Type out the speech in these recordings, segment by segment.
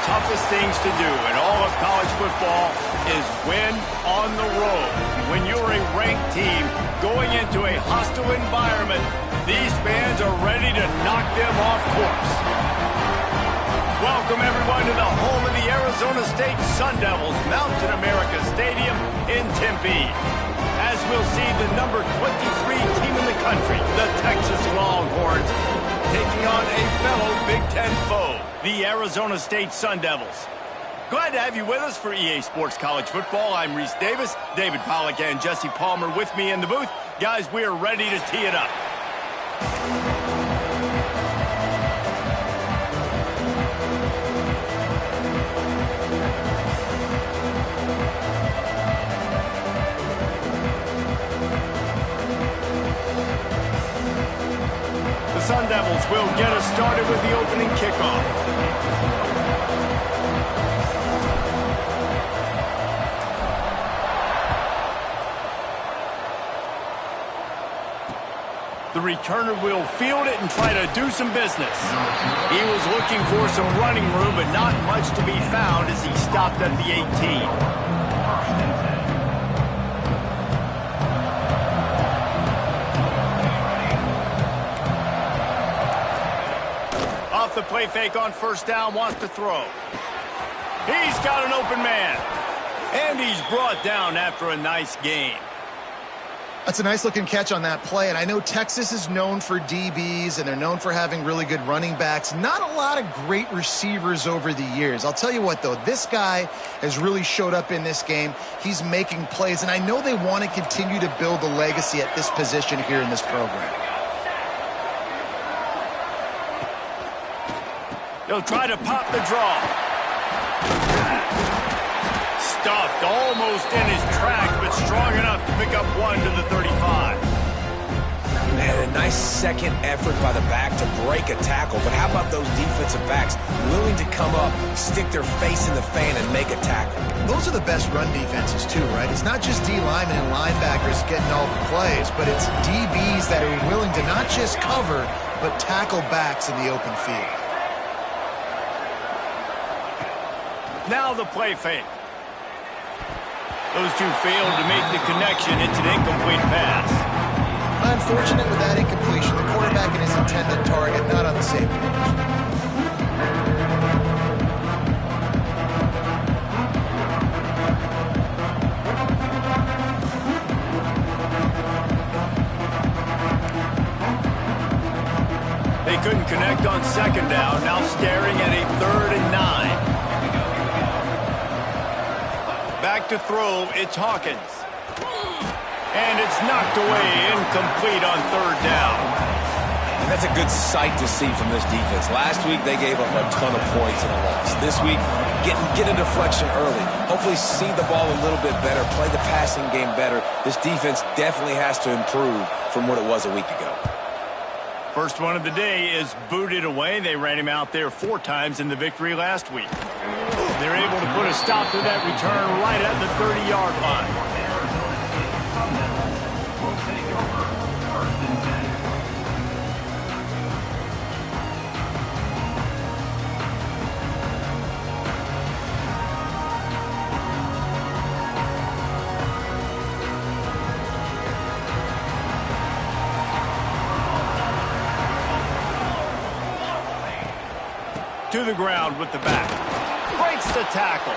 toughest things to do in all of college football is win on the road. When you're a ranked team going into a hostile environment, these fans are ready to knock them off course. Welcome, everyone, to the home of the Arizona State Sun Devils, Mountain America Stadium in Tempe. As we'll see the number 23 team in the country, the Texas Longhorns, taking on a fellow Big Ten foe, the Arizona State Sun Devils. Glad to have you with us for EA Sports College Football. I'm Reese Davis, David Pollack and Jesse Palmer with me in the booth. Guys, we are ready to tee it up. The Sun Devils will get us started with the opening kickoff. The returner will field it and try to do some business. He was looking for some running room, but not much to be found as he stopped at the 18. Off the play fake on first down, wants to throw. He's got an open man. And he's brought down after a nice gain. That's a nice-looking catch on that play, and I know Texas is known for DBs, and they're known for having really good running backs. Not a lot of great receivers over the years. I'll tell you what, though, this guy has really showed up in this game. He's making plays, and I know they want to continue to build a legacy at this position here in this program. He'll try to pop the draw. Stuffed almost in his tracks, but strong enough to pick up one to the 35. Man, a nice second effort by the back to break a tackle. But how about those defensive backs willing to come up, stick their face in the fan, and make a tackle? Those are the best run defenses, too, right? It's not just D linemen and linebackers getting all the plays, but it's DBs that are willing to not just cover, but tackle backs in the open field. Now the play fake. Those two failed to make the connection. It's an incomplete pass. Unfortunate with that incompletion. The quarterback and his intended target not on the same page. They couldn't connect on second down. Now staring at a 3rd and 9. Back to throw, it's Hawkins. And it's knocked away, incomplete on 3rd down. And that's a good sight to see from this defense. Last week, they gave up a ton of points in a loss. This week, get a deflection early. Hopefully see the ball a little bit better, play the passing game better. This defense definitely has to improve from what it was a week ago. First one of the day is booted away. They ran him out there 4 times in the victory last week. They're able to put a stop to that return right at the 30-yard line. To the ground with the back. Breaks the tackle.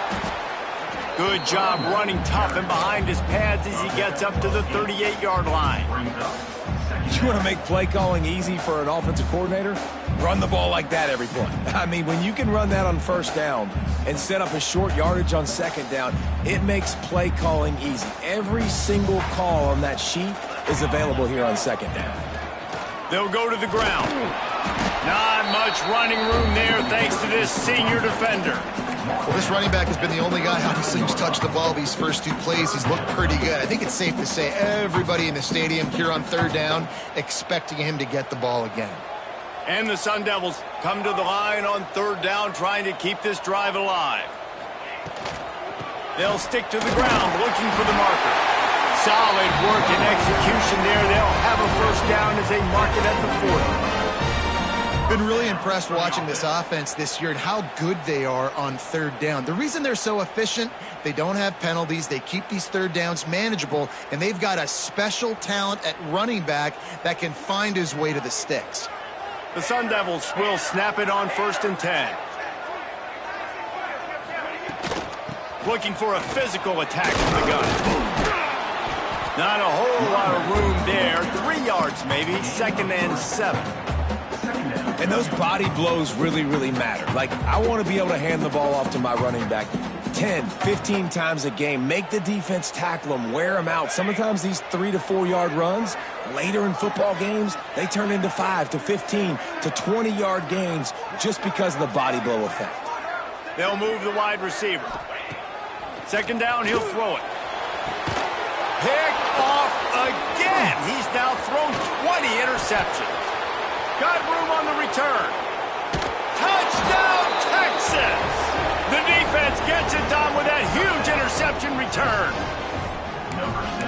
Good job running tough and behind his pads as he gets up to the 38-yard line. You want to make play calling easy for an offensive coordinator? Run the ball like that every play. I mean, when you can run that on first down and set up a short yardage on second down, it makes play calling easy. Every single call on that sheet is available here on second down. They'll go to the ground. Not much running room there thanks to this senior defender. Well, this running back has been the only guy, obviously, who's touched the ball these first 2 plays. He's looked pretty good. I think it's safe to say everybody in the stadium here on 3rd down expecting him to get the ball again. And the Sun Devils come to the line on 3rd down, trying to keep this drive alive. They'll stick to the ground, looking for the marker. Solid work and execution there. They'll have a first down as they mark it at the 40. Been really impressed watching this offense this year and how good they are on third down. The reason they're so efficient, they don't have penalties. They keep these third downs manageable, and they've got a special talent at running back that can find his way to the sticks. The Sun Devils will snap it on 1st and 10. Looking for a physical attack from the gun. Not a whole lot of room there. 3 yards maybe. 2nd and 7. And those body blows really, really matter. Like, I want to be able to hand the ball off to my running back 10, 15 times a game. Make the defense tackle them, wear them out. Sometimes these 3 to 4 yard runs, later in football games, they turn into 5 to 15 to 20 yard gains just because of the body blow effect. They'll move the wide receiver. 2nd down, he'll throw it. Picked off again. He's now thrown 20 interceptions. Got room on the return. Touchdown, Texas! The defense gets it done with that huge interception return.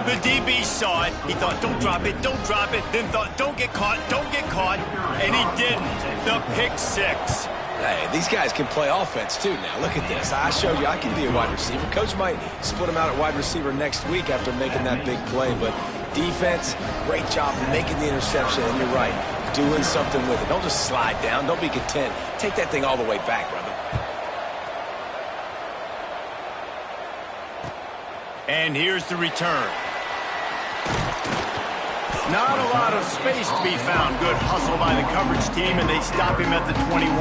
The DB saw it. He thought, don't drop it, don't drop it. Then thought, don't get caught. And he didn't. The pick 6. Hey, these guys can play offense, too, now. Look at this. I showed you I can be a wide receiver. Coach might split him out at wide receiver next week after making that big play. But defense, great job making the interception. And you're right, doing something with it. Don't just slide down. Don't be content. Take that thing all the way back, brother. And here's the return. Not a lot of space to be found. Good hustle by the coverage team, and they stop him at the 21.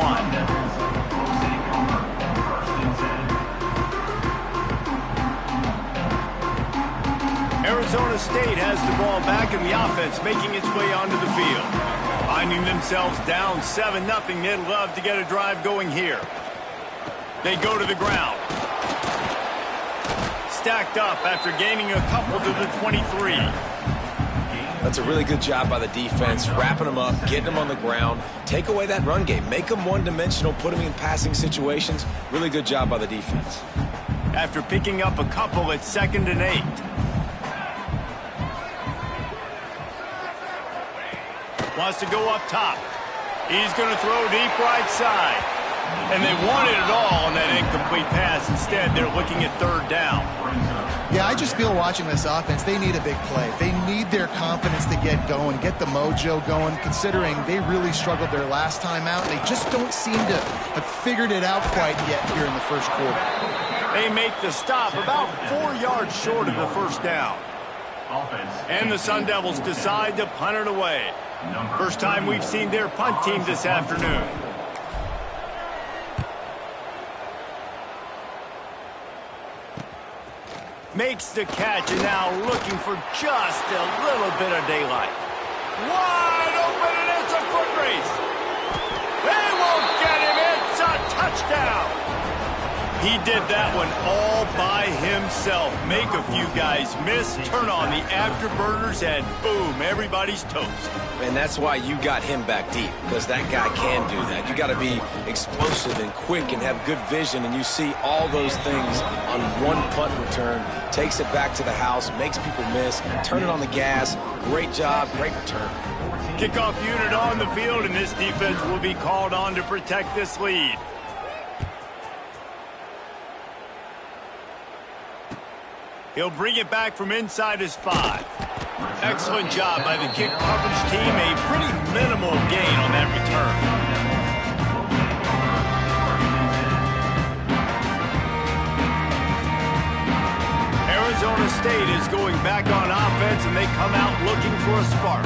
Arizona State has the ball back, and the offense making its way onto the field. Finding themselves down 7-0, they'd love to get a drive going here. They go to the ground. Stacked up after gaining a couple to the 23. That's a really good job by the defense, wrapping them up, getting them on the ground. Take away that run game. Make them one-dimensional, put them in passing situations. Really good job by the defense. After picking up a couple at 2nd and 8. Wants to go up top. He's going to throw deep right side. And they wanted it all on that incomplete pass. Instead, they're looking at 3rd down. Yeah, I just feel watching this offense, they need a big play. They need their confidence to get going, get the mojo going, considering they really struggled their last time out. They just don't seem to have figured it out quite yet here in the first quarter. They make the stop about 4 yards short of the 1st down. And the Sun Devils decide to punt it away. First time we've seen their punt team this afternoon. Makes the catch and now looking for just a little bit of daylight. Wide open and it's a foot race. They won't get him. It's a touchdown. He did that one all by himself. Make a few guys miss, turn on the afterburners, and boom, everybody's toast. And that's why you got him back deep, because that guy can do that. You got to be explosive and quick and have good vision, and you see all those things on one punt return. Takes it back to the house, makes people miss, turn it on the gas. Great job, great return. Kickoff unit on the field, and this defense will be called on to protect this lead. He'll bring it back from inside his 5. Excellent job by the kick coverage team. A pretty minimal gain on that return. Arizona State is going back on offense, and they come out looking for a spark.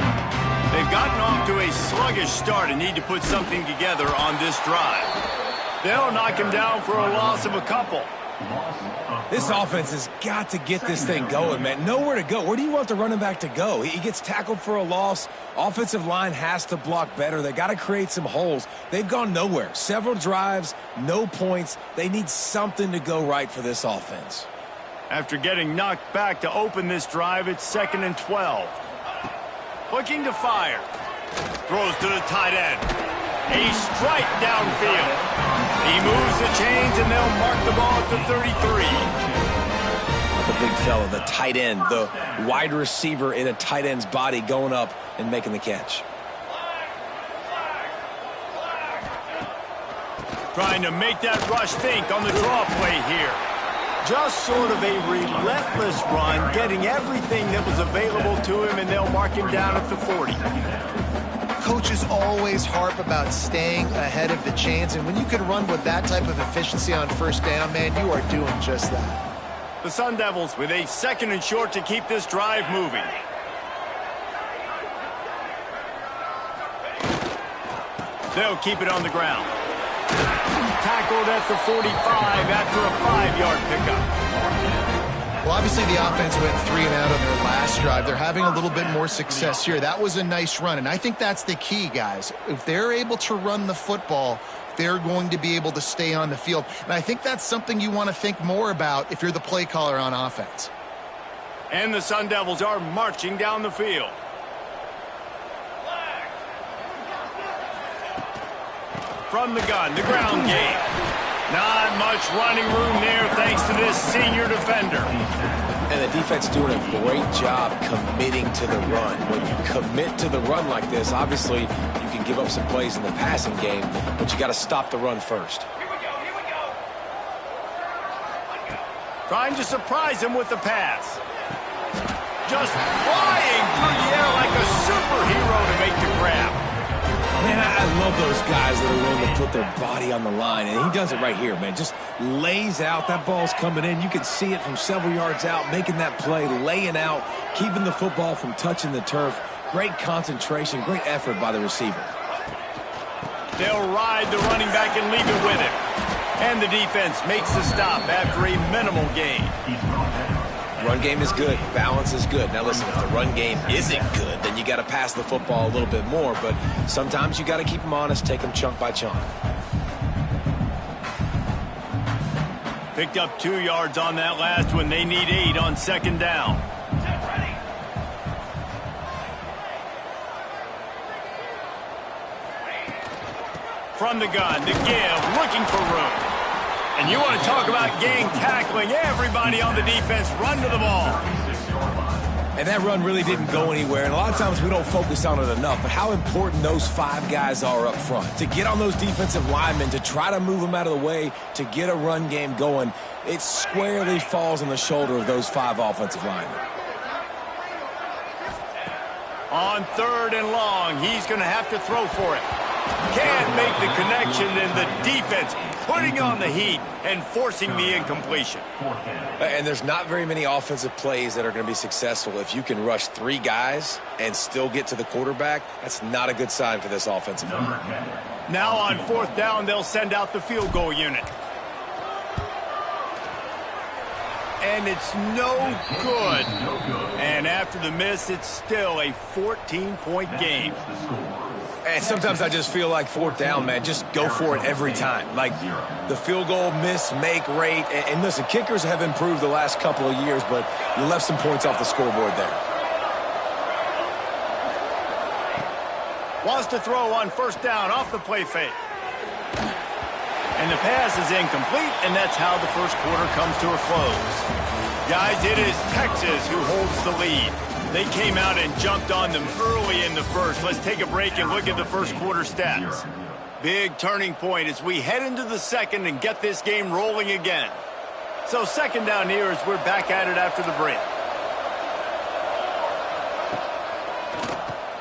They've gotten off to a sluggish start and need to put something together on this drive. They'll knock him down for a loss of a couple. This offense has got to get this thing going, man. Nowhere to go. Where do you want the running back to go? He gets tackled for a loss. Offensive line has to block better. They got to create some holes. They've gone nowhere. Several drives, no points. They need something to go right for this offense. After getting knocked back to open this drive, it's 2nd and 12. Looking to fire. Throws to the tight end. A strike downfield. He moves the chains, and they'll mark the ball at the 33. The big fella, the tight end, the wide receiver in a tight end's body going up and making the catch. Trying to make that rush think on the draw play here. Just sort of a relentless run, getting everything that was available to him, and they'll mark him down at the 40. Coaches always harp about staying ahead of the chains, and when you can run with that type of efficiency on first down, man, you are doing just that. The Sun Devils with a 2nd and short to keep this drive moving. They'll keep it on the ground. Tackled at the 45 after a 5-yard pickup. Well, obviously the offense went 3 and out on their last drive. They're having a little bit more success here. That was a nice run, and I think that's the key, guys. If they're able to run the football, they're going to be able to stay on the field. And I think that's something you want to think more about if you're the play caller on offense. And the Sun Devils are marching down the field. From the gun, the ground game. Not much running room there thanks to this senior defender. And the defense doing a great job committing to the run. When you commit to the run like this, obviously you can give up some plays in the passing game, but you got to stop the run first. Here we go. Trying to surprise him with the pass. Just flying through the air like a superhero to make the grab. Man, I love those guys that are willing to put their body on the line, and he does it right here, man. Just lays out. That ball's coming in. You can see it from several yards out, making that play, laying out, keeping the football from touching the turf. Great concentration, great effort by the receiver. They'll ride the running back and leave it with him. And the defense makes the stop after a minimal gain. Run game is good. Balance is good. Now listen, if the run game isn't good, then you got to pass the football a little bit more. But sometimes you got to keep them honest, take them chunk by chunk. Picked up 2 yards on that last one. They need 8 on 2nd down. From the gun, the give, looking for room. And you want to talk about gang tackling. Everybody on the defense run to the ball. And that run really didn't go anywhere. And a lot of times we don't focus on it enough. But how important those 5 guys are up front. To get on those defensive linemen, to try to move them out of the way, to get a run game going, it squarely falls on the shoulder of those 5 offensive linemen. On 3rd and long, he's going to have to throw for it. Can't make the connection, and the defense putting on the heat and forcing the incompletion. And there's not very many offensive plays that are going to be successful. If you can rush 3 guys and still get to the quarterback, that's not a good sign for this offensive line. Now on 4th down, they'll send out the field goal unit. And it's no good. And after the miss, it's still a 14-point game. And sometimes I just feel like 4th down, man, just go for it every time. Like the field goal miss, make rate. And listen, kickers have improved the last couple of years, but you left some points off the scoreboard there. Wants to throw on 1st down off the play fake. And the pass is incomplete, and that's how the first quarter comes to a close. Guys, it is Texas who holds the lead. They came out and jumped on them early in the first. Let's take a break and look at the first quarter stats. Big turning point as we head into the second and get this game rolling again. So 2nd down here as we're back at it after the break.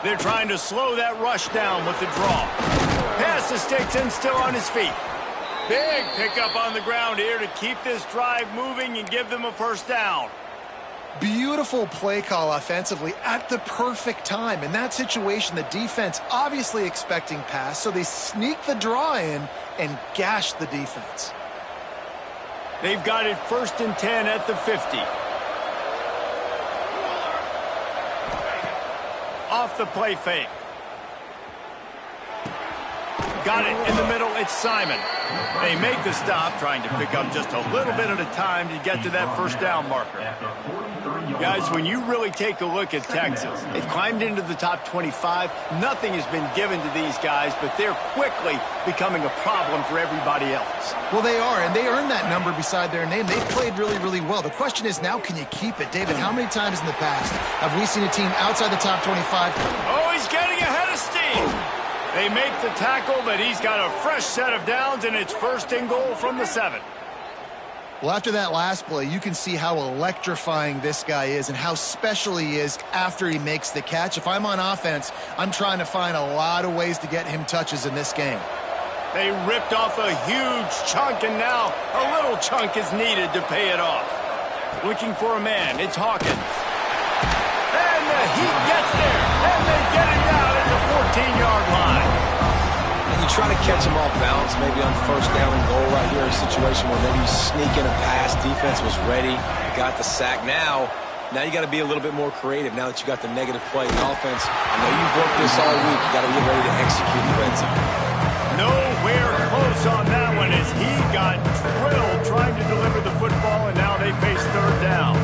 They're trying to slow that rush down with the draw. Pass to Sticks and still on his feet. Big pickup on the ground here to keep this drive moving and give them a 1st down. Beautiful play call offensively at the perfect time. In that situation, the defense obviously expecting pass, so they sneak the draw in and gash the defense. They've got it 1st and 10 at the 50. Off the play fake. Got it in the middle. It's Simon. They make the stop, trying to pick up just a little bit at a time to get to that 1st down marker. Guys, when you really take a look at Texas, they've climbed into the top 25. Nothing has been given to these guys, but they're quickly becoming a problem for everybody else. Well, they are, and they earned that number beside their name. They've played really, really well. The question is now, can you keep it? David, how many times in the past have we seen a team outside the top 25? Oh, he's getting ahead of steam. They make the tackle, but he's got a fresh set of downs, and it's first and goal from the 7. Well, after that last play, you can see how electrifying this guy is and how special he is after he makes the catch. If I'm on offense, I'm trying to find a lot of ways to get him touches in this game. They ripped off a huge chunk, and now a little chunk is needed to pay it off. Looking for a man, it's Hawkins. And the Heat gets there, and they get it down at the 14-yard line. And you try to catch him off balance, maybe on first down and goal right here, a situation where maybe you sneak in a pass, defense was ready, got the sack. Now you got to be a little bit more creative now that you got the negative play in the offense. I know you've worked this all week. You got to get ready to execute the red zone. Nowhere close on that one as he got drilled trying to deliver the football, and now they face third down.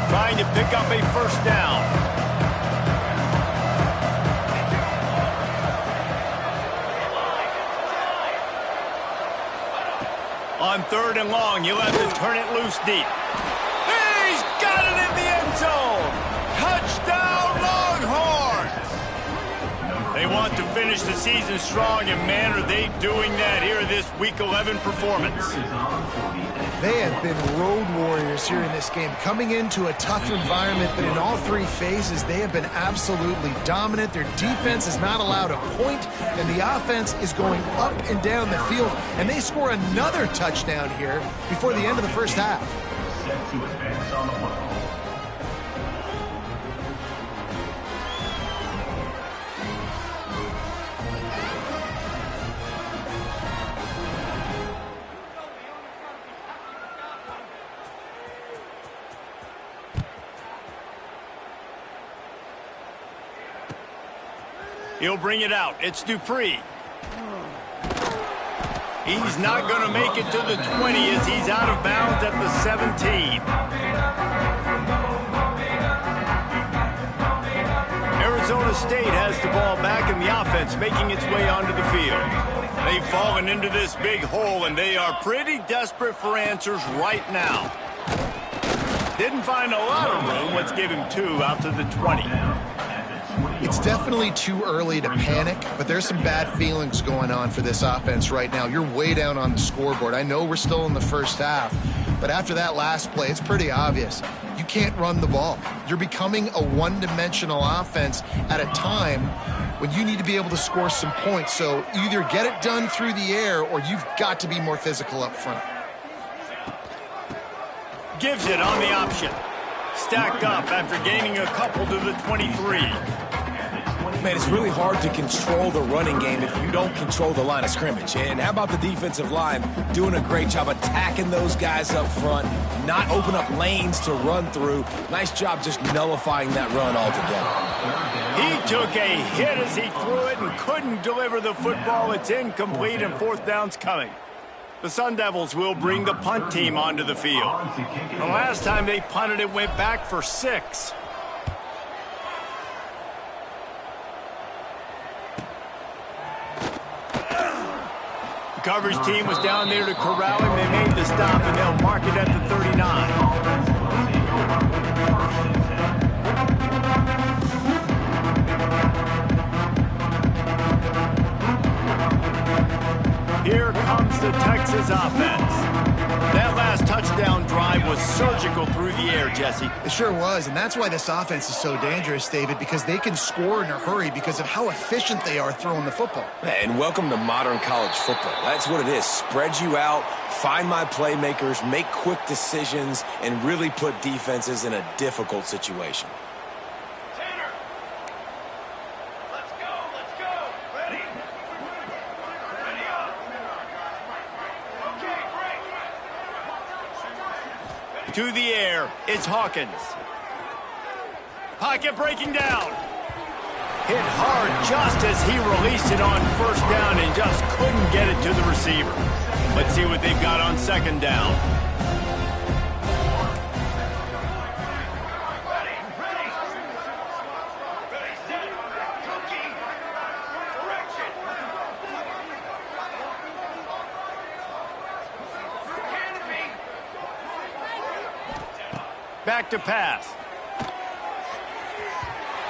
Trying to pick up a first down. On third and long, you'll have to turn it loose deep. He's got it in the end zone. Touchdown, Longhorns! They want to finish the season strong, and man, are they doing that here in this Week 11 performance. They have been road warriors here in this game, coming into a tough environment, but in all three phases, they have been absolutely dominant. Their defense is not allowed a point, and the offense is going up and down the field, and they score another touchdown here before the end of the first half. He'll bring it out. It's Dupree. He's not going to make it to the 20 as he's out of bounds at the 17. Arizona State has the ball back in the offense, making its way onto the field. They've fallen into this big hole, and they are pretty desperate for answers right now. Didn't find a lot of room. Let's give him 2 out to the 20. It's definitely too early to panic, but there's some bad feelings going on for this offense right now. You're way down on the scoreboard. I know we're still in the first half, but after that last play, it's pretty obvious. You can't run the ball. You're becoming a one-dimensional offense at a time when you need to be able to score some points. So either get it done through the air or you've got to be more physical up front. Gives it on the option. Stacked up after gaining a couple to the 23. Man, it's really hard to control the running game if you don't control the line of scrimmage. And how about the defensive line doing a great job attacking those guys up front, not open up lanes to run through. Nice job just nullifying that run altogether. He took a hit as he threw it and couldn't deliver the football. It's incomplete, and fourth down's coming. The Sun Devils will bring the punt team onto the field. The last time they punted, it went back for 6. The coverage team was down there to corral him. They made the stop, and they'll mark it at the 39. Here comes the Texas offense. That last touchdown drive was surgical through the air, Jesse. It sure was, and that's why this offense is so dangerous, David, because they can score in a hurry because of how efficient they are throwing the football. And welcome to modern college football. That's what it is. Spread you out, find my playmakers, make quick decisions, and really put defenses in a difficult situation. To the air, it's Hawkins. Pocket breaking down. Hit hard just as he released it on first down and just couldn't get it to the receiver. Let's see what they've got on second down. Back to pass.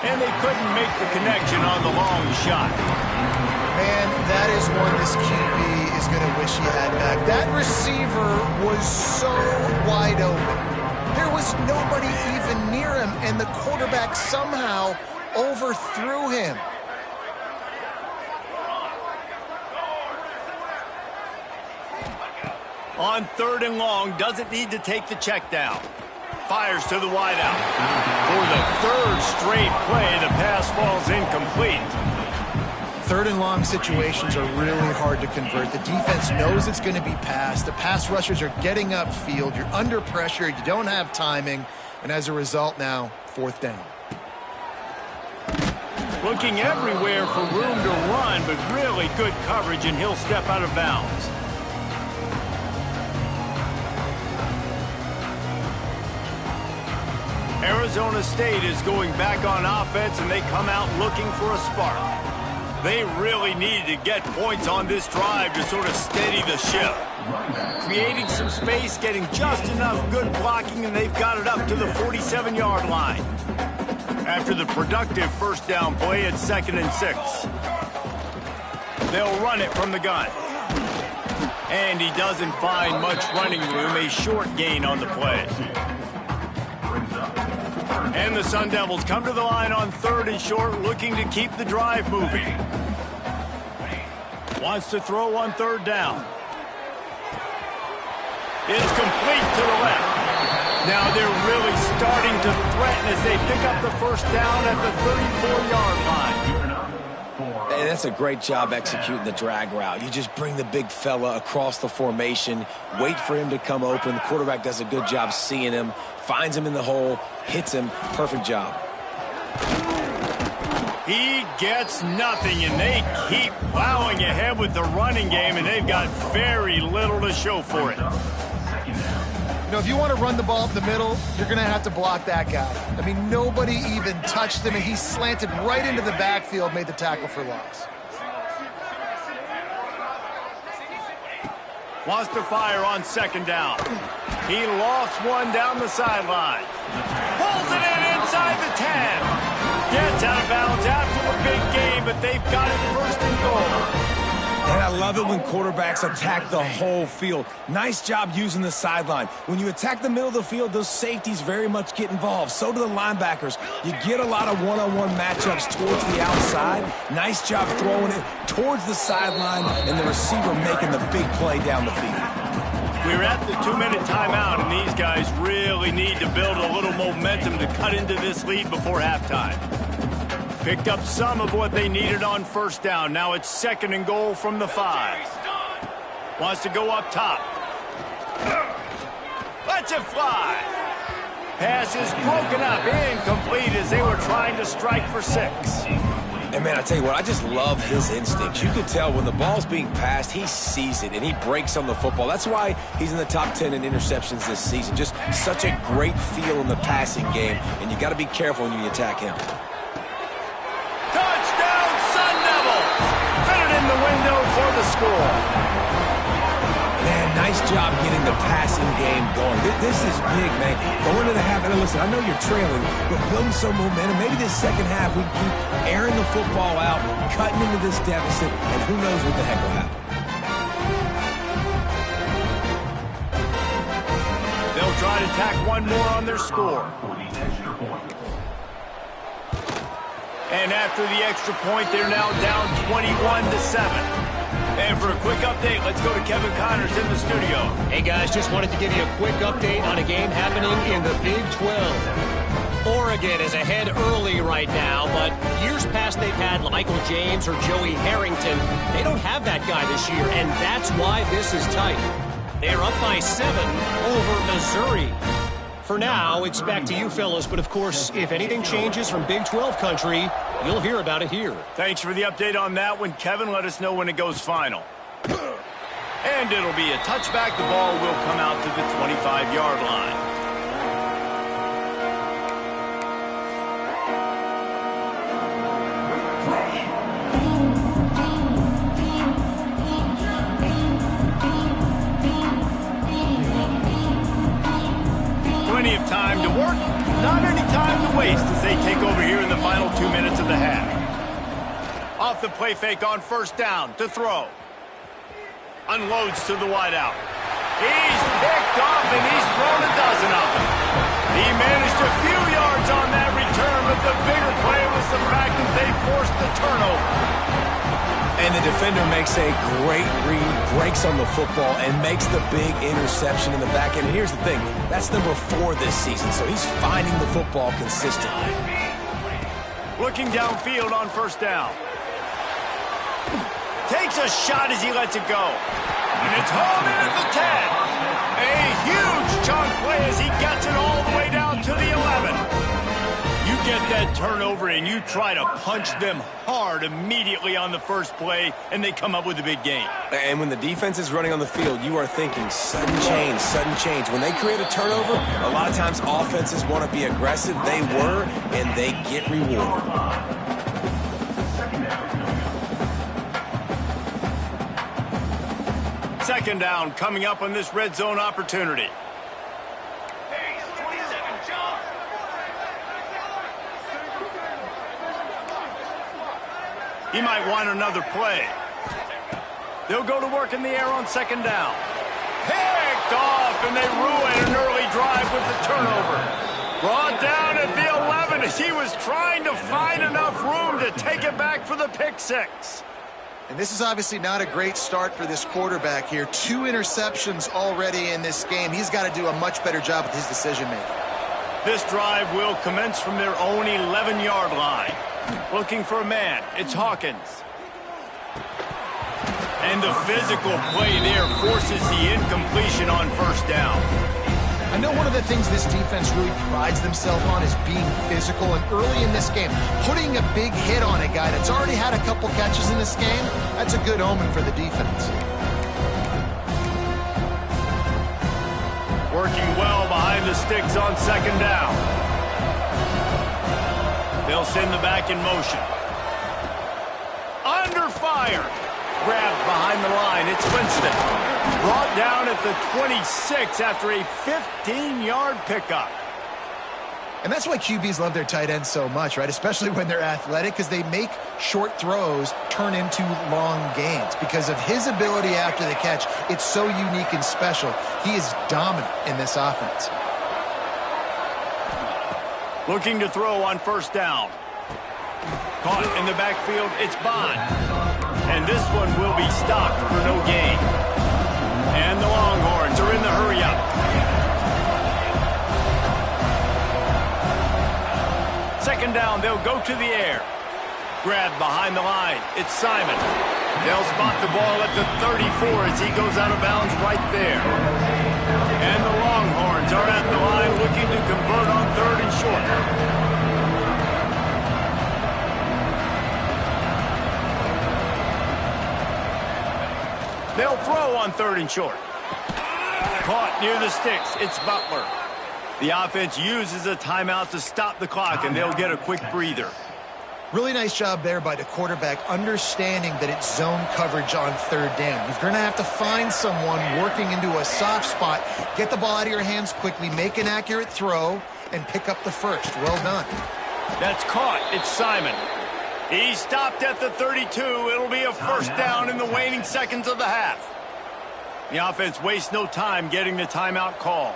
And they couldn't make the connection on the long shot. Man, that is one this QB is going to wish he had back. That receiver was so wide open. There was nobody even near him, and the quarterback somehow overthrew him. On 3rd and long, doesn't need to take the check down. Fires to the wideout. For the 3rd straight play, the pass falls incomplete. 3rd and long situations are really hard to convert. The defense knows it's going to be passed. The pass rushers are getting upfield. You're under pressure. You don't have timing. And as a result now, 4th down. Looking everywhere for room to run, but really good coverage, and he'll step out of bounds. Arizona State is going back on offense, and they come out looking for a spark. They really needed to get points on this drive to sort of steady the ship. Creating some space, getting just enough good blocking, and they've got it up to the 47-yard line. After the productive first down play at 2nd and 6. They'll run it from the gun. And he doesn't find much running room, a short gain on the play. And the Sun Devils come to the line on 3rd and short, looking to keep the drive moving. Wants to throw on 3rd down. It's complete to the left. Now they're really starting to threaten as they pick up the first down at the 34-yard line. And that's a great job executing the drag route. You just bring the big fella across the formation, wait for him to come open. The quarterback does a good job seeing him, finds him in the hole, hits him. Perfect job. He gets nothing, and they keep plowing ahead with the running game, and they've got very little to show for it. You know, if you want to run the ball up the middle, you're going to have to block that guy. I mean, nobody even touched him, and he slanted right into the backfield, made the tackle for loss. Wants to fire on 2nd down. He lost one down the sideline. Pulls it in inside the 10. Gets out of bounds after a big game, but they've got it 1st and goal. And I love it when quarterbacks attack the whole field. Nice job using the sideline. When you attack the middle of the field, those safeties very much get involved. So do the linebackers. You get a lot of one-on-one matchups towards the outside. Nice job throwing it towards the sideline, and the receiver making the big play down the field. We're at the 2-minute timeout, and these guys really need to build a little momentum to cut into this lead before halftime. Picked up some of what they needed on 1st down. Now it's 2nd and goal from the 5. Wants to go up top. Lets it fly. Pass is broken up, incomplete as they were trying to strike for 6. And, man, I tell you what, I just love his instincts. You can tell when the ball's being passed, he sees it, and he breaks on the football. That's why he's in the top 10 in interceptions this season. Just such a great feel in the passing game, and you got to be careful when you attack him. Touchdown, Sun Devils! Fitted in the window for the score. Man, nice job getting the passing game going. This is big, man. Going to the half, and listen, I know you're trailing, but building some momentum. Maybe this second half we keep airing the football out, cutting into this deficit, and who knows what the heck will happen. They'll try to tack one more on their score. And after the extra point, they're now down 21-7. And for a quick update, let's go to Kevin Connors in the studio. Hey, guys, just wanted to give you a quick update on a game happening in the Big 12. Oregon is ahead early right now, but years past they've had Michael James or Joey Harrington. They don't have that guy this year, and that's why this is tight. They're up by 7 over Missouri. For now, it's back to you fellas, but of course, if anything changes from Big 12 country, you'll hear about it here. Thanks for the update on that one, Kevin. Let us know when it goes final. And it'll be a touchback. The ball will come out to the 25-yard line. Plenty of time to work waste as they take over here in the final 2 minutes of the half. Off the play fake on first down to throw. Unloads to the wideout. He's picked off and he's thrown a dozen of them. He managed a few yards on that return, but the bigger play was the fact that they forced the turnover. And the defender makes a great read, breaks on the football, and makes the big interception in the back end. And here's the thing, that's number 4 this season, so he's finding the football consistently. Looking downfield on first down. Takes a shot as he lets it go. And it's hauled in at the 10. A huge chunk play as he gets it all the way down to the 11. You get that turnover and you try to punch them hard immediately on the first play, and they come up with a big gain. And when the defense is running on the field, you are thinking sudden change, sudden change. When they create a turnover, a lot of times offenses want to be aggressive. They were, and they get rewarded. Second down coming up on this red zone opportunity. He might want another play. They'll go to work in the air on second down. Picked off, and they ruin an early drive with the turnover. Brought down at the 11 as he was trying to find enough room to take it back for the pick six. And this is obviously not a great start for this quarterback here. 2 interceptions already in this game. He's got to do a much better job with his decision-making. This drive will commence from their own 11-yard line. Looking for a man. It's Hawkins. And the physical play there forces the incompletion on first down. I know one of the things this defense really prides themselves on is being physical, and early in this game, putting a big hit on a guy that's already had a couple catches in this game, that's a good omen for the defense. Working well behind the sticks on second down. They'll send the back in motion. Under fire. Grabbed behind the line. It's Winston. Brought down at the 26 after a 15-yard pickup. And that's why QBs love their tight ends so much, right? Especially when they're athletic, because they make short throws turn into long gains. Because of his ability after the catch, it's so unique and special. He is dominant in this offense. Looking to throw on first down. Caught in the backfield, it's Bond. And this one will be stopped for no gain. And the Longhorns are in the hurry-up. Second down, they'll go to the air. Grabbed behind the line, it's Simon. They'll spot the ball at the 34 as he goes out of bounds right there. And the Longhorns are at the line looking to convert on third and short. They'll throw on third and short. Caught near the sticks. It's Butler. The offense uses a timeout to stop the clock, and they'll get a quick breather. Really nice job there by the quarterback, understanding that it's zone coverage on third down. You're going to have to find someone working into a soft spot, get the ball out of your hands quickly, make an accurate throw, and pick up the first. Well done. That's caught. It's Simon. He stopped at the 32. It'll be a first down in the waning seconds of the half. The offense wastes no time getting the timeout call.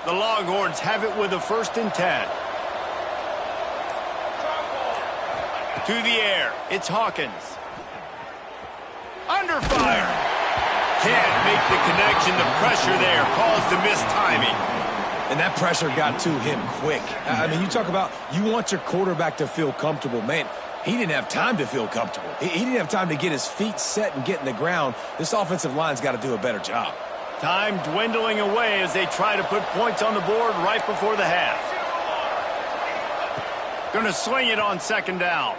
The Longhorns have it with a 1st and 10. To the air. It's Hawkins. Under fire. Can't make the connection. The pressure there caused the missed timing. And that pressure got to him quick. I mean, you talk about you want your quarterback to feel comfortable. Man, he didn't have time to feel comfortable. He didn't have time to get his feet set and get in the ground. This offensive line's got to do a better job. Time dwindling away as they try to put points on the board right before the half. Going to swing it on second down.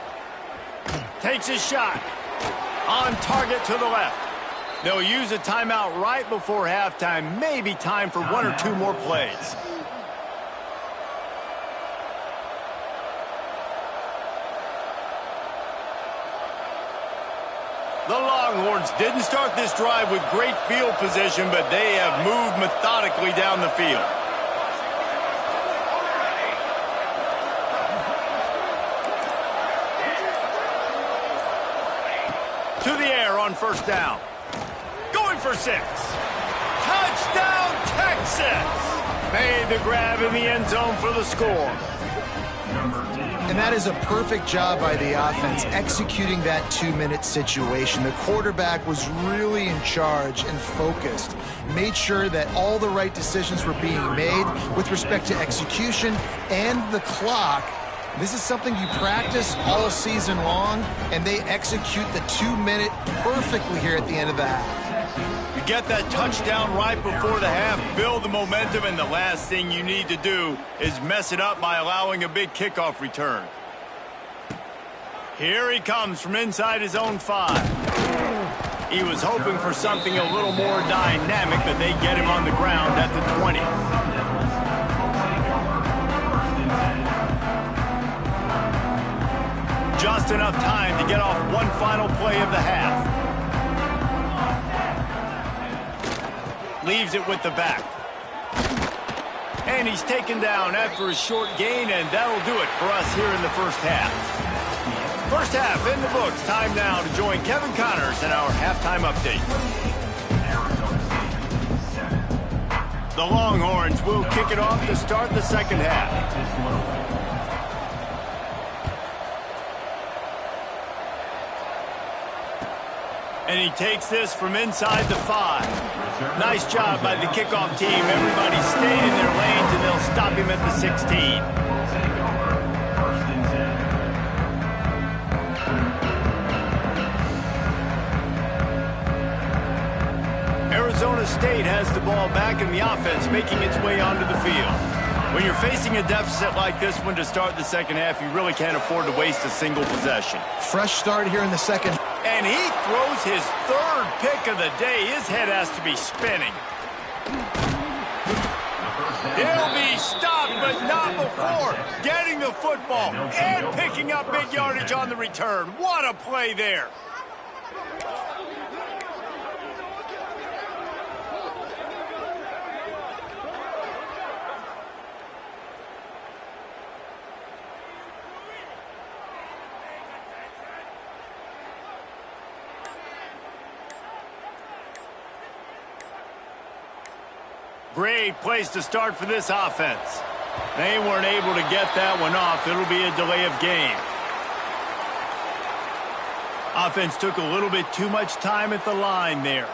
Takes his shot. On target to the left. They'll use a timeout right before halftime. Maybe time for 1 or 2 more plays. Longhorns didn't start this drive with great field position, but they have moved methodically down the field. To the air on first down. Going for 6. Touchdown, Texas! Made the grab in the end zone for the score. And that is a perfect job by the offense, executing that 2-minute situation. The quarterback was really in charge and focused. Made sure that all the right decisions were being made with respect to execution and the clock. This is something you practice all season long, and they execute the 2-minute perfectly here at the end of the half. You get that touchdown right before the half, build the momentum, and the last thing you need to do is mess it up by allowing a big kickoff return. Here he comes from inside his own 5. He was hoping for something a little more dynamic, but they get him on the ground at the 20. Just enough time to get off one final play of the half. Leaves it with the back. And he's taken down after a short gain, and that'll do it for us here in the first half. First half in the books. Time now to join Kevin Connors in our halftime update. The Longhorns will kick it off to start the second half. And he takes this from inside the 5. Nice job by the kickoff team. Everybody stayed in their lanes, and they'll stop him at the 16. Arizona State has the ball back, and the offense making its way onto the field. When you're facing a deficit like this one to start the second half, you really can't afford to waste a single possession. Fresh start here in the second. And he throws his 3rd pick of the day. His head has to be spinning. He'll be stopped, but not before getting the football and picking up big yardage on the return. What a play there. Great place to start for this offense. They weren't able to get that one off. It'll be a delay of game. Offense took a little bit too much time at the line there.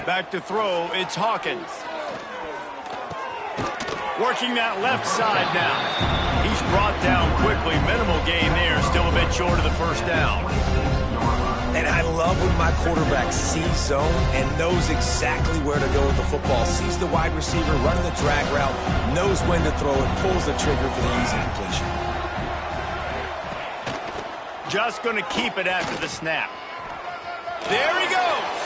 Back to throw, it's Hawkins. Working that left side now. He's brought down quickly. Minimal gain there. Still a bit short of the first down. And I love when my quarterback sees zone and knows exactly where to go with the football. Sees the wide receiver running the drag route, knows when to throw it, pulls the trigger for the easy completion. Just going to keep it after the snap. There he goes.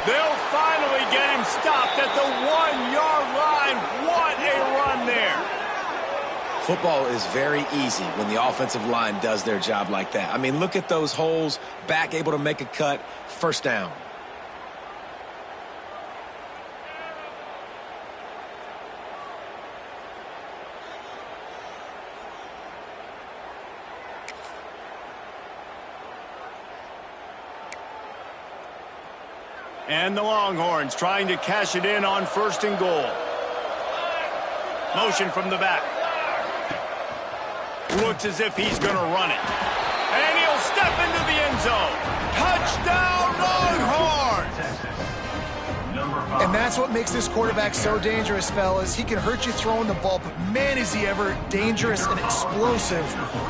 They'll finally get him stopped at the 1-yard line. What a run there. Football is very easy when the offensive line does their job like that. I mean, look at those holes. Back able to make a cut. First down. And the Longhorns trying to cash it in on 1st and goal. Motion from the back. Looks as if he's going to run it. And he'll step into the end zone. Touchdown, Longhorns! And that's what makes this quarterback so dangerous, fellas. He can hurt you throwing the ball, but man, is he ever dangerous and explosive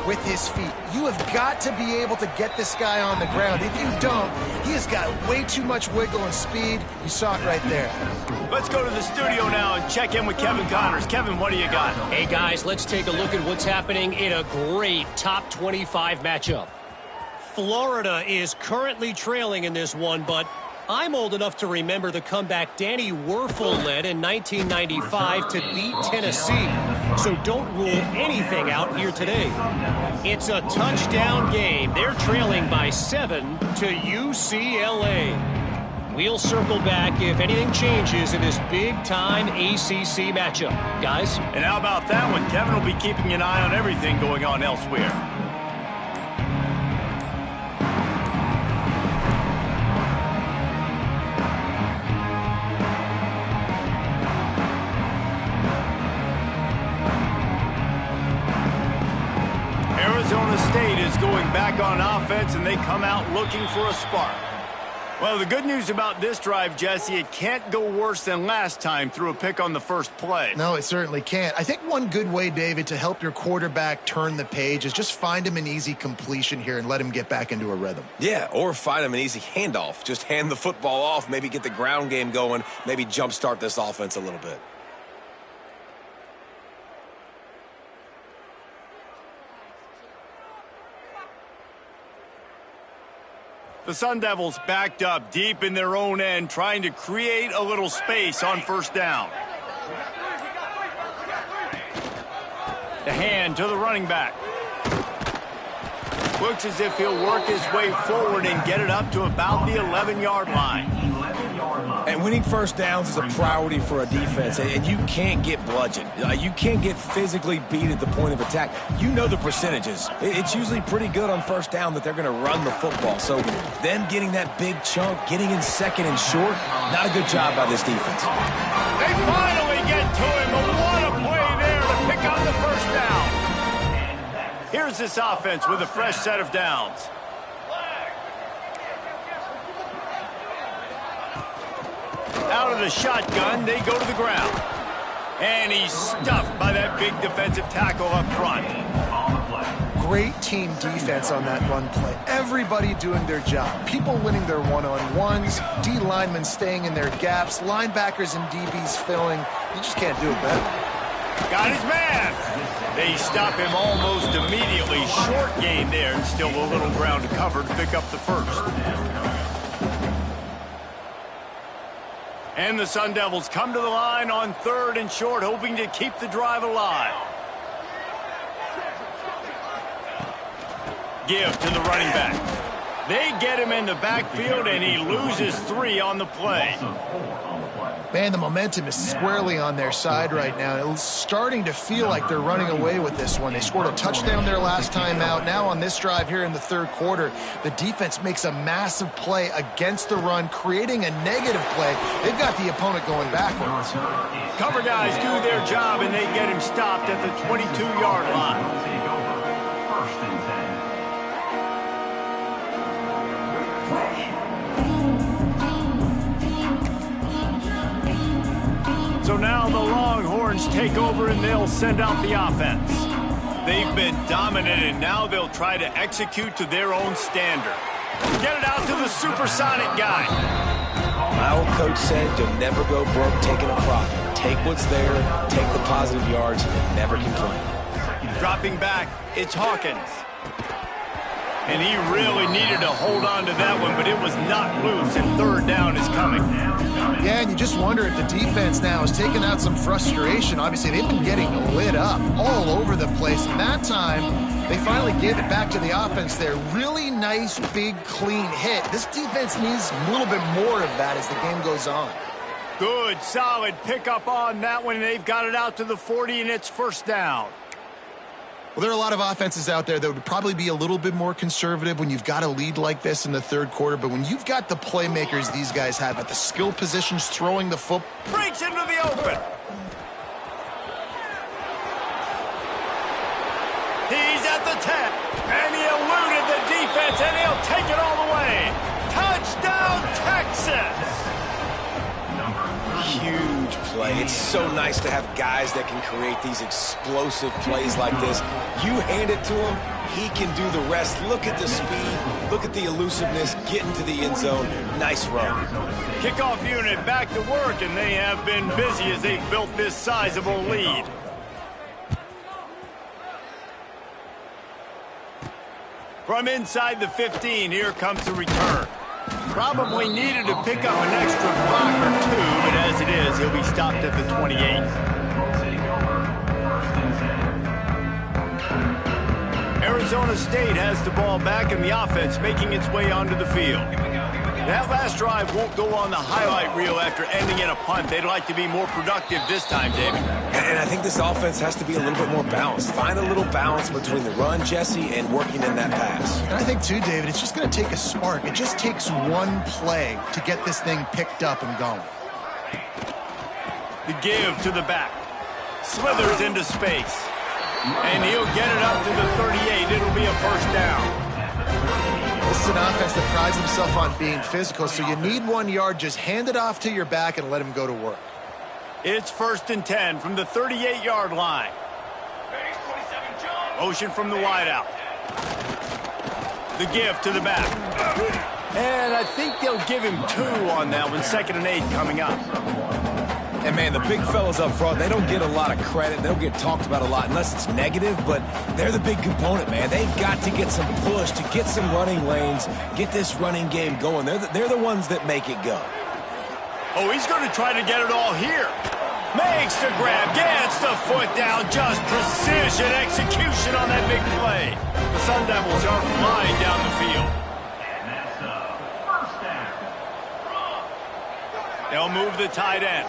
with his feet. You have got to be able to get this guy on the ground. If you don't, he has got way too much wiggle and speed. You saw it right there. Let's go to the studio now and check in with Kevin Connors. Kevin, what do you got? Hey, guys, let's take a look at what's happening in a great top 25 matchup. Florida is currently trailing in this one, but I'm old enough to remember the comeback Danny Werfel led in 1995 to beat Tennessee. So don't rule anything out here today. It's a touchdown game. They're trailing by 7 to UCLA. We'll circle back if anything changes in this big-time ACC matchup. Guys? And how about that one? Kevin will be keeping an eye on everything going on elsewhere. Arizona State is going back on offense, and they come out looking for a spark. Well, the good news about this drive, Jesse, it can't go worse than last time through a pick on the first play. No, it certainly can't. I think one good way, David, to help your quarterback turn the page is just find him an easy completion here and let him get back into a rhythm. Yeah, or find him an easy handoff. Just hand the football off, maybe get the ground game going, maybe jumpstart this offense a little bit. The Sun Devils backed up deep in their own end, trying to create a little space on first down. The hand to the running back. Looks as if he'll work his way forward and get it up to about the 11-yard line. And winning first downs is a priority for a defense, and you can't get bludgeoned. You can't get physically beat at the point of attack. You know the percentages. It's usually pretty good on first down that they're going to run the football. So them getting that big chunk, getting in second and short, not a good job by this defense. They finally get to him, but what a play there to pick up the first down. Here's this offense with a fresh set of downs. Out of the shotgun, they go to the ground. And he's stuffed by that big defensive tackle up front. Great team defense on that run play. Everybody doing their job. People winning their one-on-ones, D linemen staying in their gaps, linebackers and DBs filling. You just can't do it better. Got his man. They stop him almost immediately. Short gain there, and still a little ground to cover to pick up the first. And the Sun Devils come to the line on 3rd and short, hoping to keep the drive alive. Give to the running back. They get him in the backfield, and he loses 3 on the play. Man, the momentum is squarely on their side right now. It's starting to feel like they're running away with this one. They scored a touchdown their last time out. Now on this drive here in the 3rd quarter, the defense makes a massive play against the run, creating a negative play. They've got the opponent going backwards. Cover guys do their job, and they get him stopped at the 22-yard line. So now the Longhorns take over, and they'll send out the offense. They've been dominant, and now they'll try to execute to their own standard. Get it out to the supersonic guy. My old coach said you'll never go broke taking a profit. Take what's there, take the positive yards, and never complain. Dropping back, it's Hawkins. And he really needed to hold on to that one, but it was not loose, and 3rd down is coming. Yeah, and you just wonder if the defense now is taking out some frustration. Obviously, they've been getting lit up all over the place. And that time, they finally gave it back to the offense there. Really nice, big, clean hit. This defense needs a little bit more of that as the game goes on. Good, solid pickup on that one, and they've got it out to the 40, and it's 1st down. Well, there are a lot of offenses out there that would probably be a little bit more conservative when you've got a lead like this in the 3rd quarter. But when you've got the playmakers these guys have at the skill positions, throwing the football. Breaks into the open. He's at the 10. And he eluded the defense, and he'll take it all the way. Touchdown, Texas! Huge play. It's so nice to have guys that can create these explosive plays like this. You hand it to him, he can do the rest. Look at the speed, look at the elusiveness, get into the end zone. Nice run. Kickoff unit back to work, and they have been busy as they've built this sizable lead. From inside the 15, here comes the return. Probably needed to pick up an extra block or two, but as it is, he'll be stopped at the 28. Arizona State has the ball back and the offense making its way onto the field. That last drive won't go on the highlight reel after ending in a punt. They'd like to be more productive this time, David. And I think this offense has to be a little bit more balanced. Find a little balance between the run, Jesse, and working in that pass. And I think, too, David, it's just going to take a spark. It just takes one play to get this thing picked up and going. The give to the back. Slithers into space. And he'll get it up to the 38. It'll be a first down. This is an offense that prides himself on being physical, so you need 1 yard. Just hand it off to your back and let him go to work. It's 1st and 10 from the 38-yard line. Motion from the wideout. The give to the back. And I think they'll give him 2 on that one. 2nd and 8 coming up. And, man, the big fellas up front, they don't get a lot of credit. They don't get talked about a lot unless it's negative, but they're the big component, man. They've got to get some push, to get some running lanes, get this running game going. They're the ones that make it go. Oh, he's going to try to get it all here. Makes the grab, gets the foot down, just precision execution on that big play. The Sun Devils are flying down the field. They'll move the tight end.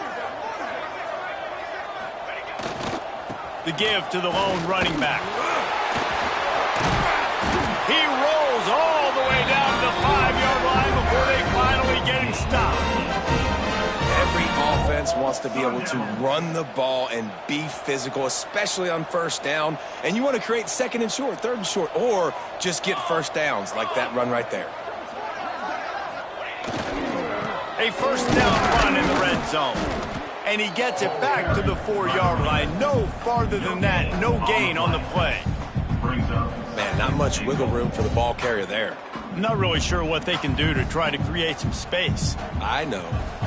The give to the lone running back. He rolls all the way down to the 5-yard line before they finally get him stopped. Every offense wants to be able to run the ball and be physical, especially on first down. And you want to create 2nd and short, 3rd and short, or just get first downs like that run right there. A first down run in the red zone. And he gets it back to the 4-yard line. No farther than that. No gain on the play. Man, not much wiggle room for the ball carrier there. I'm not really sure what they can do to try to create some space. I know.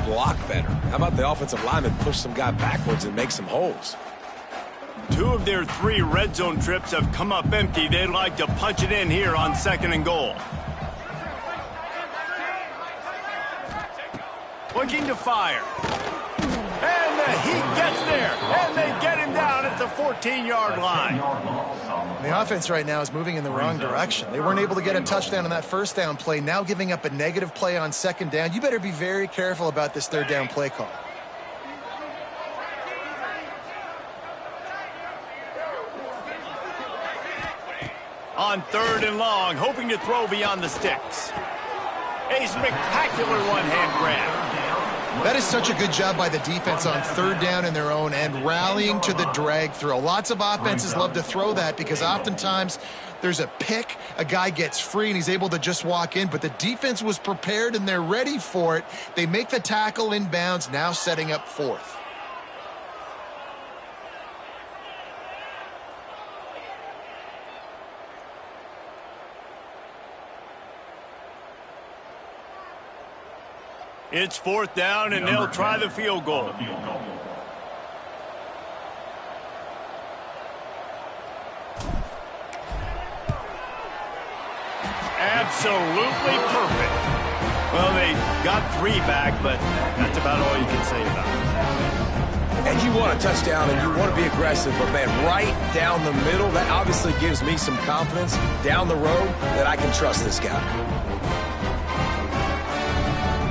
Block better. How about the offensive lineman push some guy backwards and make some holes? 2 of their 3 red zone trips have come up empty. They'd like to punch it in here on 2nd and goal. Looking to fire. And the heat gets there. And they get him down at the 14-yard line. The offense right now is moving in the wrong direction. They weren't able to get a touchdown on that first down play. Now giving up a negative play on 2nd down. You better be very careful about this 3rd down play call. On 3rd and long, hoping to throw beyond the sticks. A spectacular one-hand grab. That is such a good job by the defense on 3rd down in their own end, rallying to the drag throw. Lots of offenses love to throw that because oftentimes there's a pick, a guy gets free, and he's able to just walk in. But the defense was prepared, and they're ready for it. They make the tackle inbounds, now setting up 4th. It's 4th down, and they'll try the field goal. Absolutely perfect. Well, they got 3 back, but that's about all you can say about it. And you want a touchdown, and you want to be aggressive, but, man, right down the middle, that obviously gives me some confidence down the road that I can trust this guy.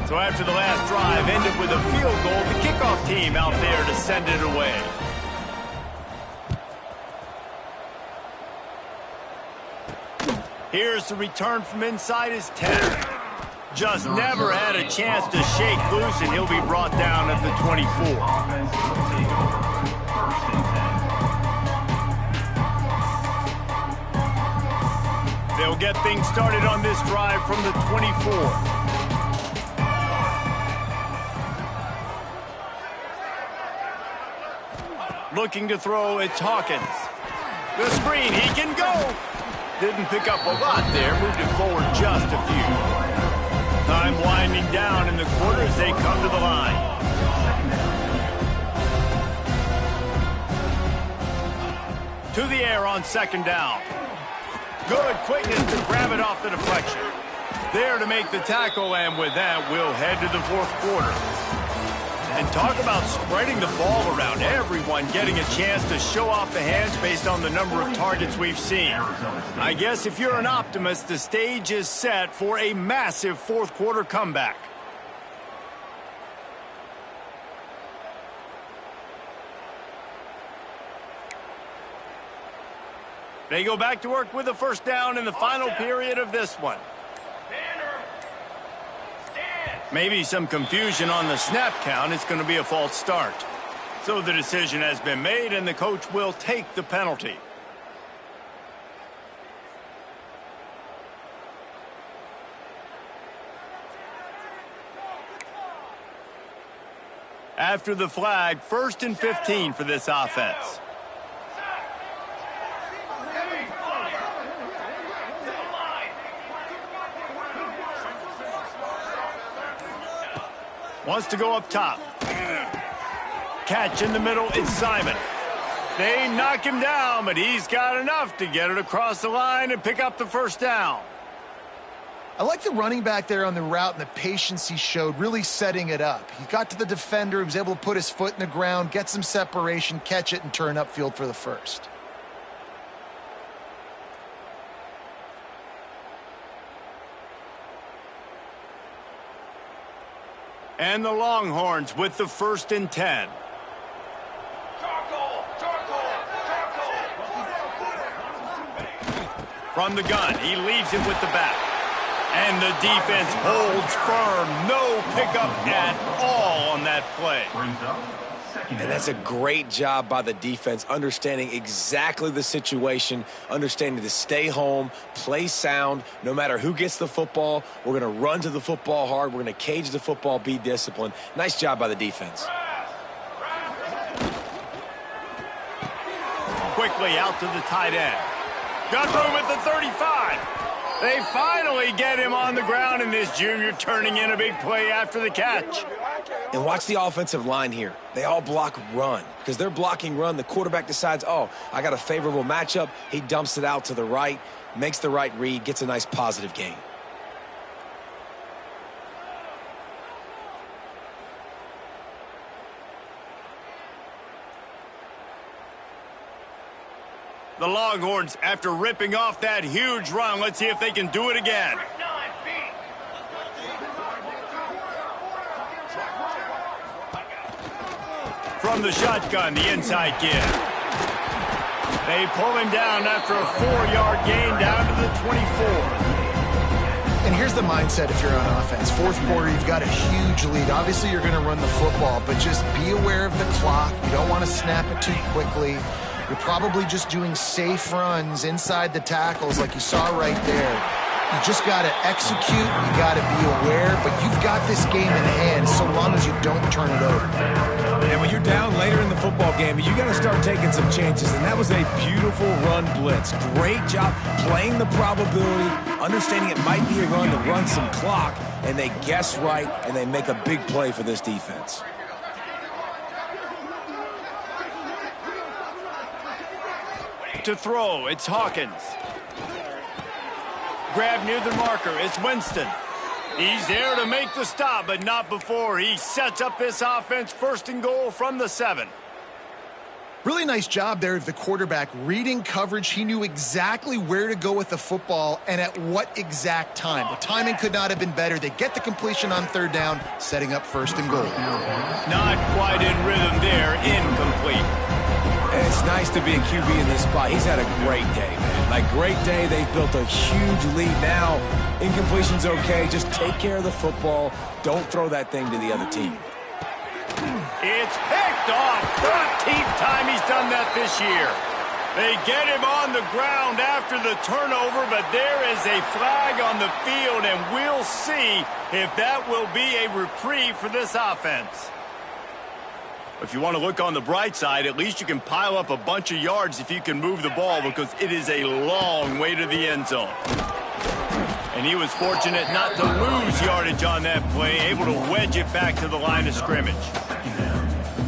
So after the last drive ended with a field goal, the kickoff team out there to send it away. Here's the return from inside his 10. Just never had a chance to shake loose, and he'll be brought down at the 24. They'll get things started on this drive from the 24. Looking to throw, it's Hawkins. The screen, he can go. Didn't pick up a lot there, moved it forward just a few. Time winding down in the quarter as they come to the line. To the air on 2nd down. Good quickness to grab it off the deflection. There to make the tackle, and with that, we'll head to the fourth quarter. And talk about spreading the ball around. Everyone getting a chance to show off the hands based on the number of targets we've seen. I guess if you're an optimist, the stage is set for a massive fourth quarter comeback. They go back to work with a first down in the final period of this one. Maybe some confusion on the snap count. It's going to be a false start. So the decision has been made, and the coach will take the penalty. After the flag, 1st and 15 for this offense. Wants to go up top. Catch in the middle, it's Simon. They knock him down, but he's got enough to get it across the line and pick up the first down. I like the running back there on the route and the patience he showed, really setting it up. He got to the defender, he was able to put his foot in the ground, get some separation, catch it, and turn upfield for the first. And the Longhorns with the 1st and 10. From the gun, he leaves it with the back. And the defense holds firm. No pickup at all on that play. And that's a great job by the defense, understanding exactly the situation, understanding to stay home, play sound. No matter who gets the football, we're going to run to the football hard. We're going to cage the football, be disciplined. Nice job by the defense. Quickly out to the tight end. Got room at the 35. They finally get him on the ground, and this junior turning in a big play after the catch. And watch the offensive line here. They all block run. Because they're blocking run, the quarterback decides, oh, I got a favorable matchup. He dumps it out to the right, makes the right read, gets a nice positive gain. The Longhorns, after ripping off that huge run, let's see if they can do it again. From the shotgun, the inside give. They pull him down after a 4-yard gain down to the 24. And here's the mindset if you're on offense. Fourth quarter, you've got a huge lead. Obviously, you're going to run the football, but just be aware of the clock. You don't want to snap it too quickly. You're probably just doing safe runs inside the tackles like you saw right there. You just got to execute. You got to be aware, but you've got this game in hand so long as you don't turn it over. And when you're down later in the football game, you got to start taking some chances, and that was a beautiful run blitz. Great job playing the probability, understanding it might be a run to run some clock, and they guess right, and they make a big play for this defense. To throw, it's Hawkins. Grab near the marker, it's Winston. He's there to make the stop, but not before he sets up this offense. 1st and goal from the 7. Really nice job there of the quarterback reading coverage. He knew exactly where to go with the football and at what exact time. The timing could not have been better. They get the completion on 3rd down, setting up 1st and goal. Not quite in rhythm there, incomplete. And it's nice to be a QB in this spot. He's had a great day, man. Like, great day. They've built a huge lead now. Incompletion's okay. Just take care of the football. Don't throw that thing to the other team. It's picked off. 13th time he's done that this year. They get him on the ground after the turnover, but there is a flag on the field, and we'll see if that will be a reprieve for this offense. If you want to look on the bright side, at least you can pile up a bunch of yards if you can move the ball, because it is a long way to the end zone. And he was fortunate not to lose yardage on that play, able to wedge it back to the line of scrimmage.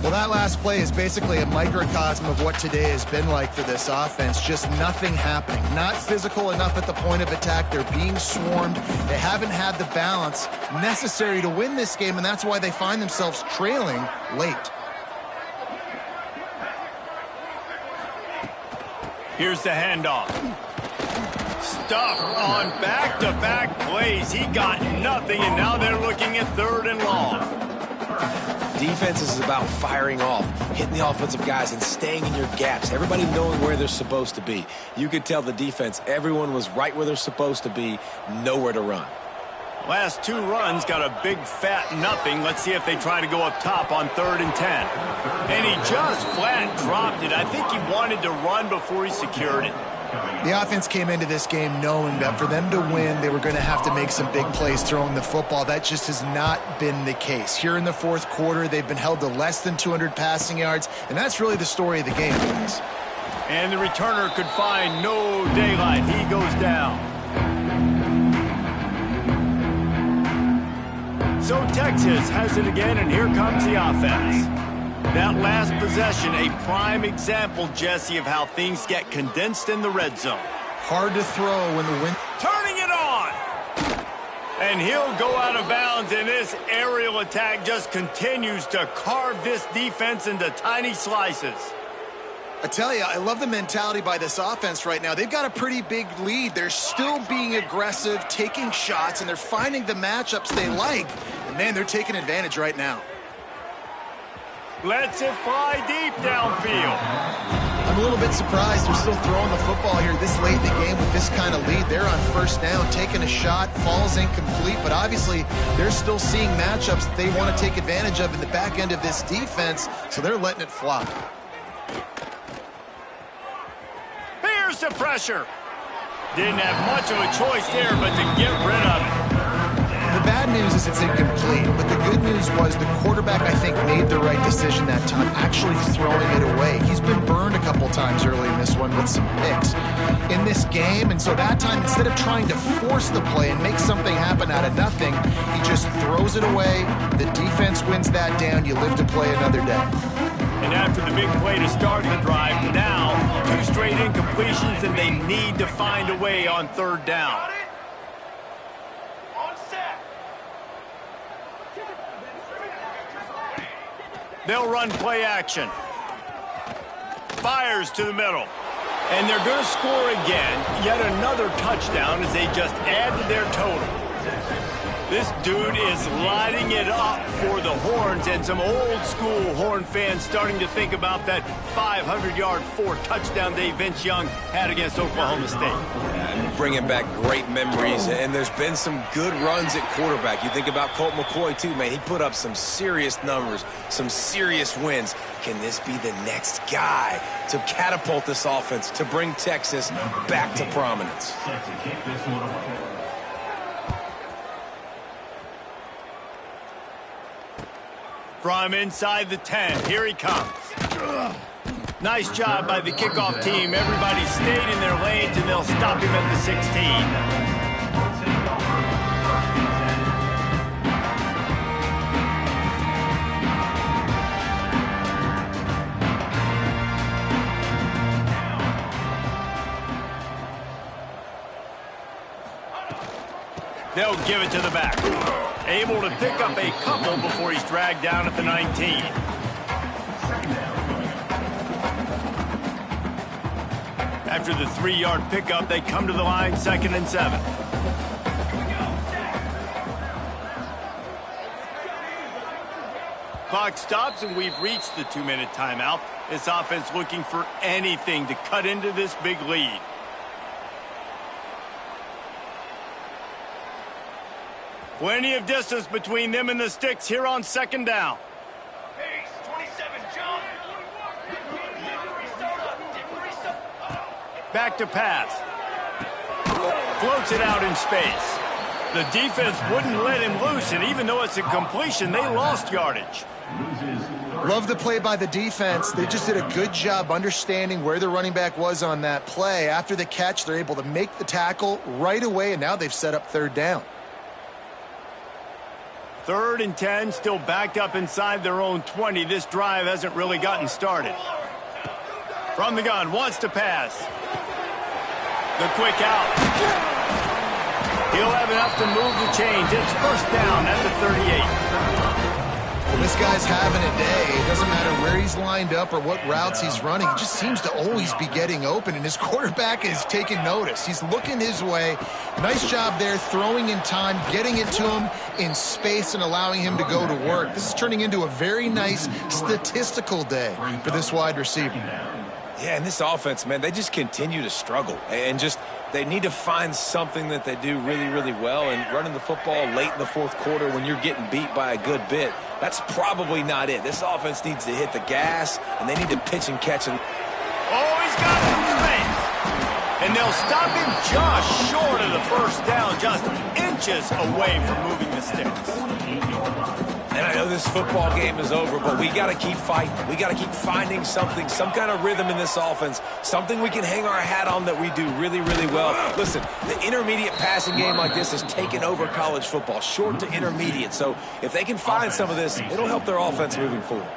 Well, that last play is basically a microcosm of what today has been like for this offense. Just nothing happening. Not physical enough at the point of attack. They're being swarmed. They haven't had the balance necessary to win this game, and that's why they find themselves trailing late. Here's the handoff. Stuff on back-to-back plays. He got nothing, and now they're looking at 3rd and long. Defense is about firing off, hitting the offensive guys, and staying in your gaps. Everybody knowing where they're supposed to be. You could tell the defense, everyone was right where they're supposed to be, nowhere to run. Last 2 runs got a big fat nothing. Let's see if they try to go up top on 3rd and 10. And he just flat dropped it. I think he wanted to run before he secured it. The offense came into this game knowing that for them to win, they were going to have to make some big plays throwing the football. That just has not been the case. Here in the 4th quarter, they've been held to less than 200 passing yards, and that's really the story of the game, guys. And the returner could find no daylight. He goes down. So Texas has it again, and here comes the offense. That last possession, a prime example, Jesse, of how things get condensed in the red zone. Hard to throw when the wind... Turning it on! And he'll go out of bounds, and this aerial attack just continues to carve this defense into tiny slices. I tell you, I love the mentality by this offense right now. They've got a pretty big lead. They're still being aggressive, taking shots, and they're finding the matchups they like. And, man, they're taking advantage right now. Lets it fly deep downfield. I'm a little bit surprised they're still throwing the football here this late in the game with this kind of lead. They're on 1st down, taking a shot, falls incomplete, but obviously they're still seeing matchups that they want to take advantage of in the back end of this defense, so they're letting it fly. Here's the pressure. Didn't have much of a choice there, but to get rid of it. The bad news is it's incomplete, but the good news was the quarterback, I think, made the right decision that time, actually throwing it away. He's been burned a couple times early in this one with some picks in this game, and so that time, instead of trying to force the play and make something happen out of nothing, he just throws it away. The defense wins that down. You live to play another day. And after the big play to start the drive, now 2 straight incompletions, and they need to find a way on 3rd down. They'll run play action. Fires to the middle. And they're going to score again. Yet another touchdown as they just add to their total. This dude is lighting it up for the Horns, and some old-school Horn fans starting to think about that 500-yard 4-touchdown day Vince Young had against Oklahoma State. Bringing back great memories, and there's been some good runs at quarterback. You think about Colt McCoy, too, man. He put up some serious numbers, some serious wins. Can this be the next guy to catapult this offense, to bring Texas back to prominence? From inside the 10, here he comes. Nice job by the kickoff team. Everybody stayed in their lanes, and they'll stop him at the 16. They'll give it to the back. Able to pick up a couple before he's dragged down at the 19. After the 3-yard pickup, they come to the line, 2nd and 7. Clock stops, and we've reached the 2-minute timeout. This offense looking for anything to cut into this big lead. Plenty of distance between them and the sticks here on 2nd down. Pace, 27, jump. Back to pass. Floats it out in space. The defense wouldn't let him loose, and even though it's a completion, they lost yardage. Love the play by the defense. They just did a good job understanding where the running back was on that play. After the catch, they're able to make the tackle right away, and now they've set up 3rd down. 3rd and 10, still backed up inside their own 20. This drive hasn't really gotten started. From the gun, wants to pass. The quick out. He'll have enough to move the chains. It's 1st down at the 38. Well, this guy's having a day. It doesn't matter where he's lined up or what routes he's running. He just seems to always be getting open, and his quarterback is taking notice. He's looking his way. Nice job there, throwing in time, getting it to him in space and allowing him to go to work. This is turning into a very nice statistical day for this wide receiver. Yeah, and this offense, man, they just continue to struggle. And just they need to find something that they do really, really well. And running the football late in the 4th quarter when you're getting beat by a good bit, that's probably not it. This offense needs to hit the gas, and they need to pitch and catch. Oh, he's got some space. And they'll stop him just short of the 1st down, just inches away from moving the sticks. And I know this football game is over, but we got to keep fighting. We got to keep finding something, some kind of rhythm in this offense, something we can hang our hat on that we do really, really well. Listen, the intermediate passing game like this has taken over college football, short to intermediate. So if they can find some of this, it'll help their offense moving forward.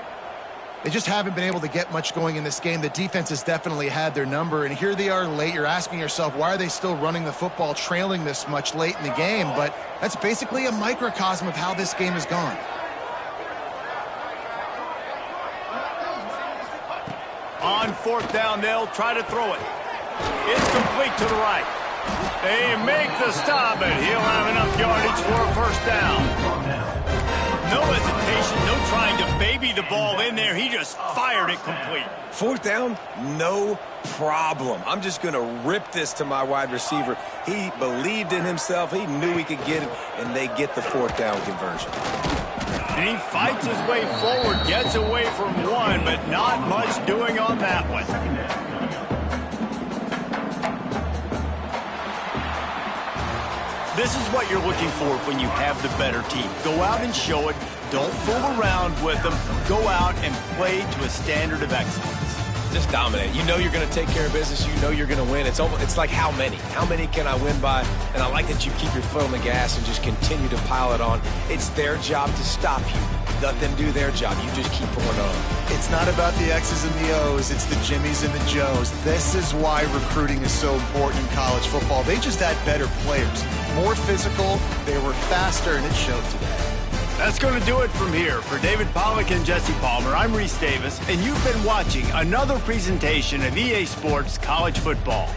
They just haven't been able to get much going in this game. The defense has definitely had their number, and here they are late. You're asking yourself, why are they still running the football, trailing this much late in the game? But that's basically a microcosm of how this game has gone. On 4th down, they'll try to throw it. It's complete to the right. They make the stop, and he'll have enough yardage for a 1st down. No hesitation, no trying to baby the ball in there. He just fired it complete. 4th down, no problem. I'm just going to rip this to my wide receiver. He believed in himself. He knew he could get it, and they get the 4th down conversion. And he fights his way forward, gets away from one, but not much doing on that one. This is what you're looking for when you have the better team. Go out and show it. Don't fool around with them. Go out and play to a standard of excellence. Just dominate. You know you're going to take care of business. You know you're going to win. It's like how many? How many can I win by? And I like that you keep your foot on the gas and just continue to pile it on. It's their job to stop you. Let them do their job. You just keep pouring on. It's not about the X's and the O's. It's the Jimmies and the Joes. This is why recruiting is so important in college football. They just had better players, more physical. They were faster, and it showed today. That's going to do it from here. For David Pollack and Jesse Palmer, I'm Reese Davis, and you've been watching another presentation of EA Sports College Football.